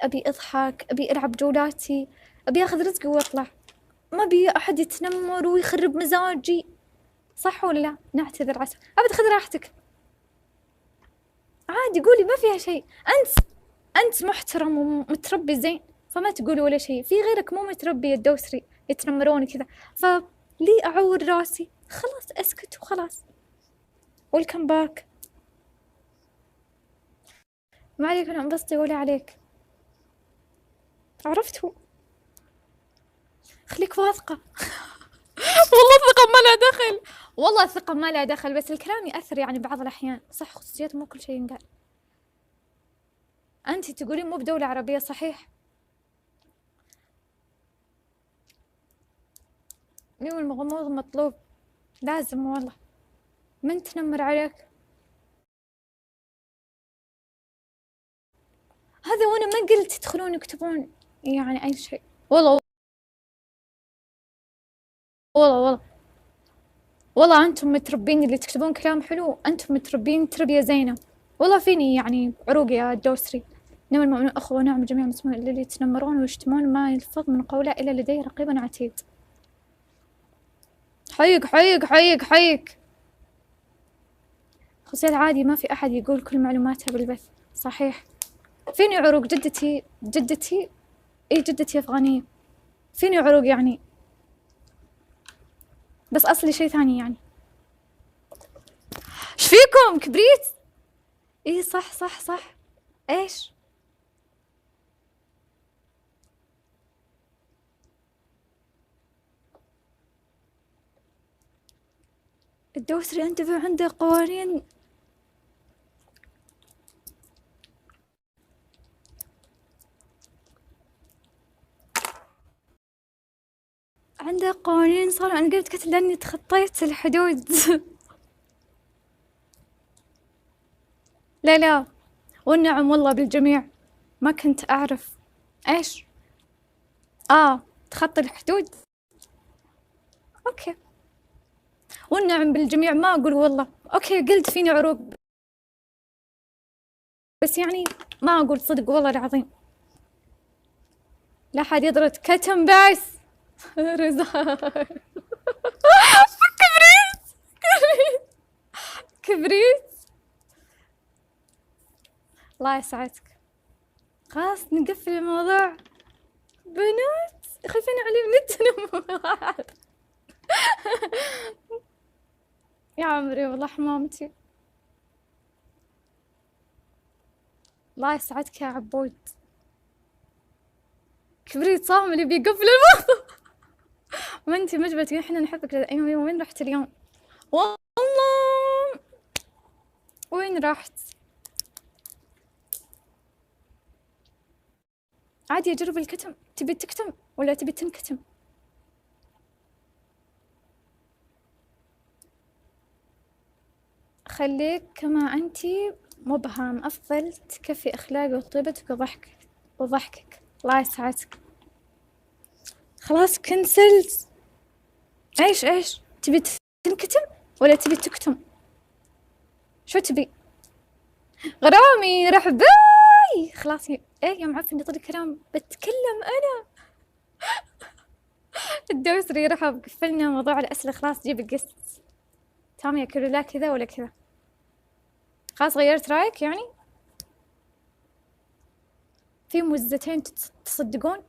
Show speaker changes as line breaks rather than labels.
أبي أضحك، أبي ألعب جولاتي، أبي أخذ رزقي وأطلع، ما أبي أحد يتنمر ويخرب مزاجي. صح ولا لا؟ نعتذر عسى. أبد خذ راحتك عادي، قولي ما فيها شيء. أنت محترم ومتربي زين، فما تقولي ولا شيء. في غيرك مو متربي الدوسري يتنمرون كذا، فلي أعور راسي؟ خلاص أسكت وخلاص. ويلكم باك. ما عليك أنا انبسطي ولا عليك، عرفتوا؟ خليك واثقة. والله الثقة ما لها دخل، والله الثقة ما لها دخل، بس الكلام يأثر يعني بعض الأحيان. صح خصوصيات مو كل شيء ينقال. أنتي تقولين مو بدولة عربية صحيح؟ اليوم الغموض مطلوب لازم والله. من تنمر عليك هذا؟ وأنا ما قلت تدخلون يكتبون يعني أي شيء. والله والله والله والله أنتم متربين اللي تكتبون كلام حلو، أنتم متربين تربية زينة. والله فيني يعني عروق يا الدوسري. إنما المؤمنون أخوة ونعم جميع المسلمون اللي يتنمرون ويشتمون ما يلفظ من قوله إلا لديه رقيب عتيد. حيك حيك حيك حيك. خصوصيات عادي، ما في أحد يقول كل معلوماتها بالبث. صحيح فيني عروق. جدتي إيه جدتي أفغانية، فيني عروق يعني، بس أصلي شي ثاني يعني. إيش فيكم كبريت؟ إيه صح صح صح. إيش الدوسري انتبه عنده قوانين. عنده قوانين صار. أنا قلت كتل لأني تخطيت الحدود. لا لا والنعم والله بالجميع، ما كنت أعرف. إيش تخطي الحدود. أوكي والنعم بالجميع، ما أقول والله. أوكي قلت فيني عروق، بس يعني ما أقول صدق والله العظيم. لا حد يضرب كتم بس. رزا. كبريت الله يسعدك. خلاص نقفل الموضوع. بنات خايفين علي من التنمر. يا عمري والله حمامتي. الله يسعدك يا عبود. كبريت صامل اللي بيقفل الموضوع. ما انتي مجبتك، احنا نحبك. ايوه وين رحت اليوم؟ والله وين رحت؟ عادي اجرب الكتم. تبي تكتم ولا تبي تنكتم؟ خليك كما انتي مبهم، افضل تكفي اخلاقي وطيبتك وضحكك. الله يسعدك. خلاص كنسلت. ايش تبي تنكتم ولا تبي تكتم؟ شو تبي؟ غرامي رحباي. خلاص ايه يا معفن يطلع كلام بتكلم انا. الدوسري رحب قفلنا موضوع الاسئله. خلاص جيب القسط. تمام يا كيلو، لا كذا ولا كذا. خلاص غيرت رايك يعني. في موزتين تصدقون